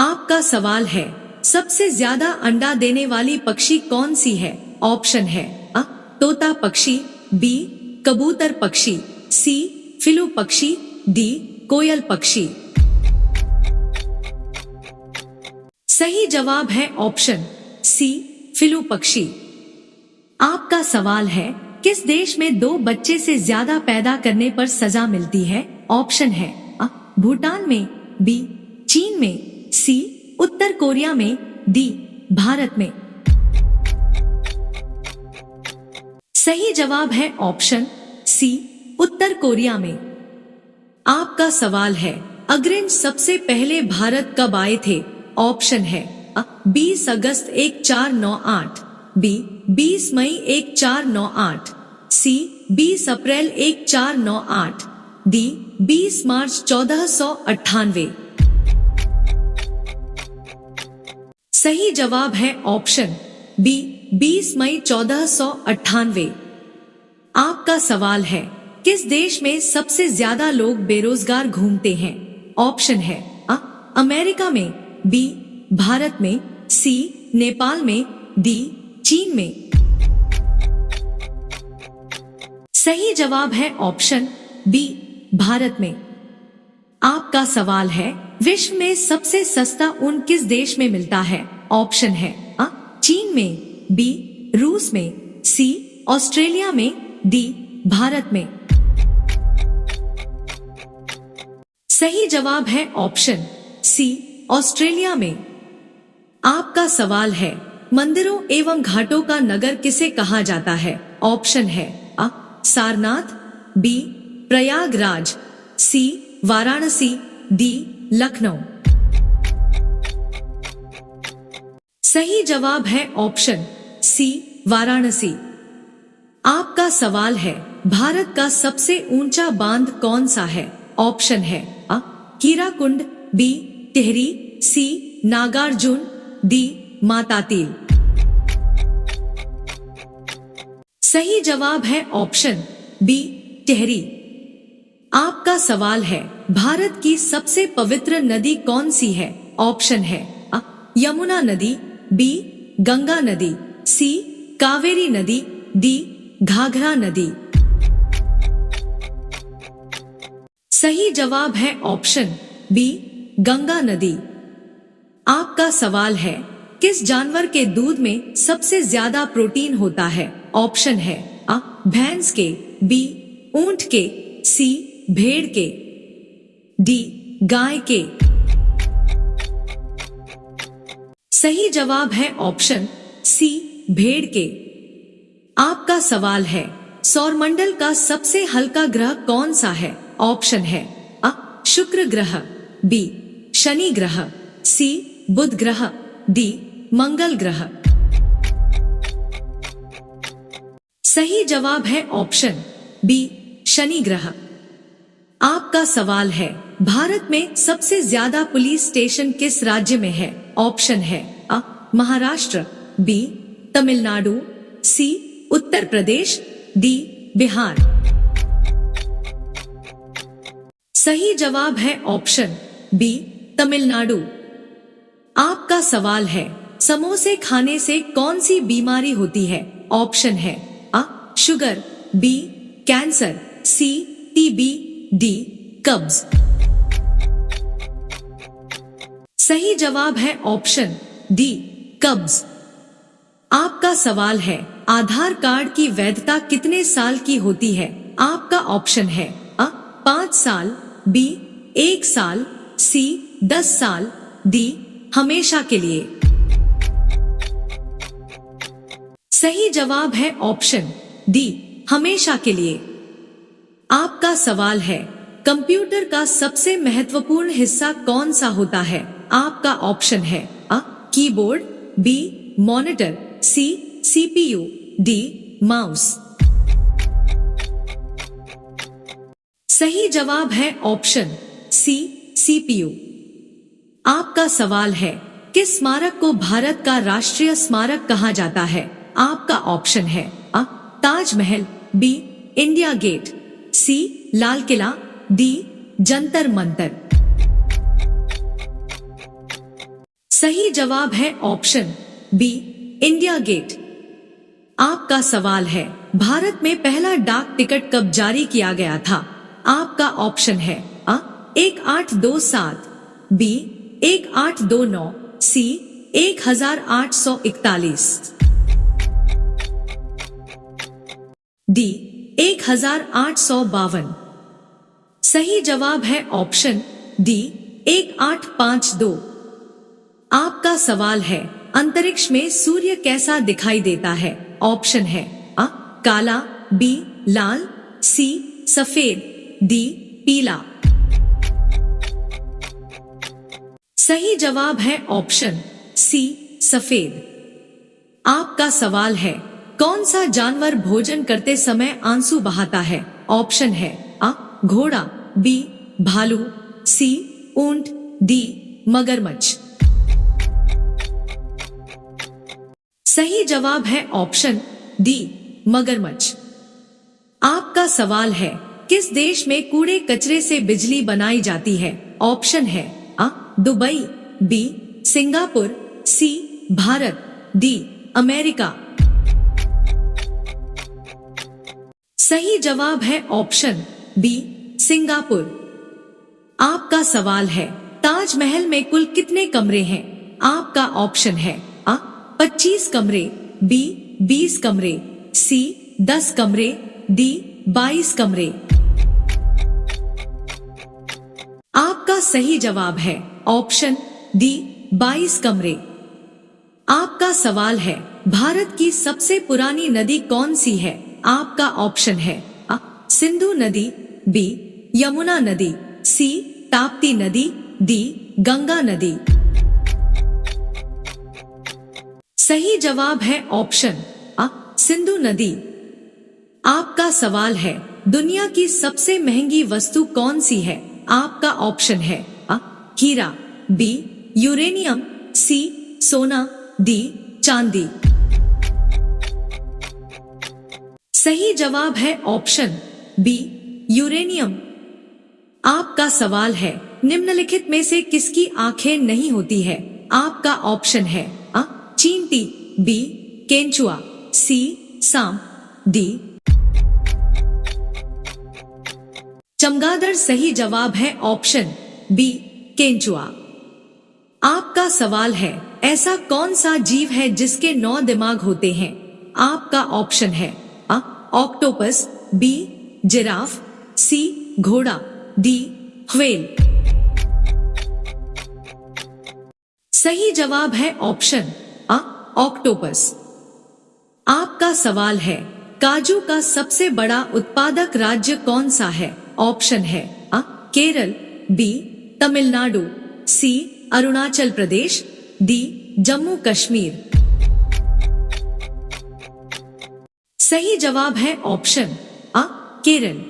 आपका सवाल है, सबसे ज्यादा अंडा देने वाली पक्षी कौन सी है? ऑप्शन है अ तोता पक्षी, बी कबूतर पक्षी, सी फिलू पक्षी, डी कोयल पक्षी। सही जवाब है ऑप्शन सी फिलू पक्षी। आपका सवाल है, किस देश में 2 बच्चे से ज्यादा पैदा करने पर सजा मिलती है? ऑप्शन है अ भूटान में, बी चीन में, सी उत्तर कोरिया में, डी भारत में। सही जवाब है ऑप्शन सी उत्तर कोरिया में। आपका सवाल है, अग्रसेन सबसे पहले भारत कब आए थे? ऑप्शन है अ 20 अगस्त 1498, बी 20 मई 1498, सी 20 अप्रैल 1498, डी 20 मार्च 1498। सही जवाब है ऑप्शन बी 20 मई 1498। आपका सवाल है, किस देश में सबसे ज्यादा लोग बेरोजगार घूमते हैं? ऑप्शन है अ अमेरिका में, बी भारत में, सी नेपाल में, डी चीन में। सही जवाब है ऑप्शन बी भारत में। आपका सवाल है, विश्व में सबसे सस्ता ऊन किस देश में मिलता है? ऑप्शन है अ चीन में, बी रूस में, सी ऑस्ट्रेलिया में, डी भारत में। सही जवाब है ऑप्शन सी ऑस्ट्रेलिया में। आपका सवाल है, मंदिरों एवं घाटों का नगर किसे कहा जाता है? ऑप्शन है अ सारनाथ, बी प्रयागराज, सी वाराणसी, डी लखनऊ। सही जवाब है ऑप्शन सी वाराणसी। आपका सवाल है, भारत का सबसे ऊंचा बांध कौन सा है? ऑप्शन है अ कीराकुंड, बी टिहरी, सी नागार्जुन, डी मातातील। सही जवाब है ऑप्शन बी टिहरी। आपका सवाल है, भारत की सबसे पवित्र नदी कौन सी है? ऑप्शन है अ यमुना नदी, बी गंगा नदी, सी कावेरी नदी, डी घाघरा नदी। सही जवाब है ऑप्शन बी गंगा नदी। आपका सवाल है, किस जानवर के दूध में सबसे ज्यादा प्रोटीन होता है? ऑप्शन है अ भैंस के, बी ऊंट के, सी भेड़ के, डी गाय के। सही जवाब है ऑप्शन सी भेड़ के। आपका सवाल है, सौरमंडल का सबसे हल्का ग्रह कौन सा है? ऑप्शन है अ शुक्र ग्रह, बी शनि ग्रह, सी बुध ग्रह, डी मंगल ग्रह। सही जवाब है ऑप्शन बी शनि ग्रह। आपका सवाल है, भारत में सबसे ज्यादा पुलिस स्टेशन किस राज्य में है? ऑप्शन है अ महाराष्ट्र, बी तमिलनाडु, सी उत्तर प्रदेश, डी बिहार। सही जवाब है ऑप्शन बी तमिलनाडु। आपका सवाल है, समोसे खाने से कौन सी बीमारी होती है? ऑप्शन है अ शुगर, बी कैंसर, सी टीबी, डी कब्ज। सही जवाब है ऑप्शन डी कब्ज। आपका सवाल है, आधार कार्ड की वैधता कितने साल की होती है? आपका ऑप्शन है अ 5 साल, बी 1 साल, सी 10 साल, डी हमेशा के लिए। सही जवाब है ऑप्शन डी हमेशा के लिए। आपका सवाल है, कंप्यूटर का सबसे महत्वपूर्ण हिस्सा कौन सा होता है? आपका ऑप्शन है A keyboard, B monitor, C CPU, D mouse. सही जवाब है ऑप्शन सी सीपीयू। आपका सवाल है, किस स्मारक को भारत का राष्ट्रीय स्मारक कहा जाता है? आपका ऑप्शन है अ ताजमहल, बी इंडिया गेट, सी लाल किला, डी जंतर मंतर। सही जवाब है ऑप्शन बी, इंडिया गेट। आपका सवाल है, भारत में पहला डाक टिकट कब जारी किया गया था? आपका ऑप्शन है आ 1827, बी 1829, सी 1841, डी 1852। सही जवाब है ऑप्शन डी 1852। आपका सवाल है, अंतरिक्ष में सूर्य कैसा दिखाई देता है? ऑप्शन है आ काला, बी लाल, सी सफेद, डी पीला। सही जवाब है ऑप्शन सी, सफेद। आपका सवाल है, कौन सा जानवर भोजन करते समय आंसू बहाता है? ऑप्शन है आ घोड़ा, बी भालू, सी ऊंट, डी मगरमच्छ। सही जवाब है ऑप्शन डी, मगरमच्छ। आपका सवाल है, किस देश में कूड़े कचरे से बिजली बनाई जाती है? ऑप्शन है आ दुबई, बी सिंगापुर, सी भारत, डी अमेरिका। सही जवाब है ऑप्शन बी, सिंगापुर। आपका सवाल है, ताजमहल में कुल कितने कमरे हैं? आपका ऑप्शन है आ 25 कमरे, बी 20 कमरे, सी 10 कमरे, डी 22 कमरे। आपका सही जवाब है ऑप्शन डी, 22 कमरे। आपका सवाल है, भारत की सबसे पुरानी नदी कौन सी है? आपका ऑप्शन है आ सिंधु नदी, बी यमुना नदी, सी ताप्ती नदी, डी गंगा नदी। सही जवाब है ऑप्शन आ सिंधु नदी। आपका सवाल है, दुनिया की सबसे महंगी वस्तु कौन सी है? आपका ऑप्शन है आ हीरा, बी यूरेनियम, सी सोना, डी चांदी। सही जवाब है ऑप्शन बी, यूरेनियम। आपका सवाल है, निम्नलिखित में से किसकी आंखें नहीं होती है? आपका ऑप्शन है आ चींटी, बी केंचुआ, सी सांप, डी चमगादड़। सही जवाब है ऑप्शन बी, केंचुआ। आपका सवाल है, ऐसा कौन सा जीव है जिसके 9 दिमाग होते हैं? आपका ऑप्शन है आ ऑक्टोपस, बी जिराफ, सी घोड़ा, डी व्हेल। सही जवाब है ऑप्शन आ ऑक्टोपस। आपका सवाल है, काजू का सबसे बड़ा उत्पादक राज्य कौन सा है? ऑप्शन है आ केरल, बी तमिलनाडु, सी अरुणाचल प्रदेश, डी जम्मू कश्मीर। सही जवाब है ऑप्शन आ केरल।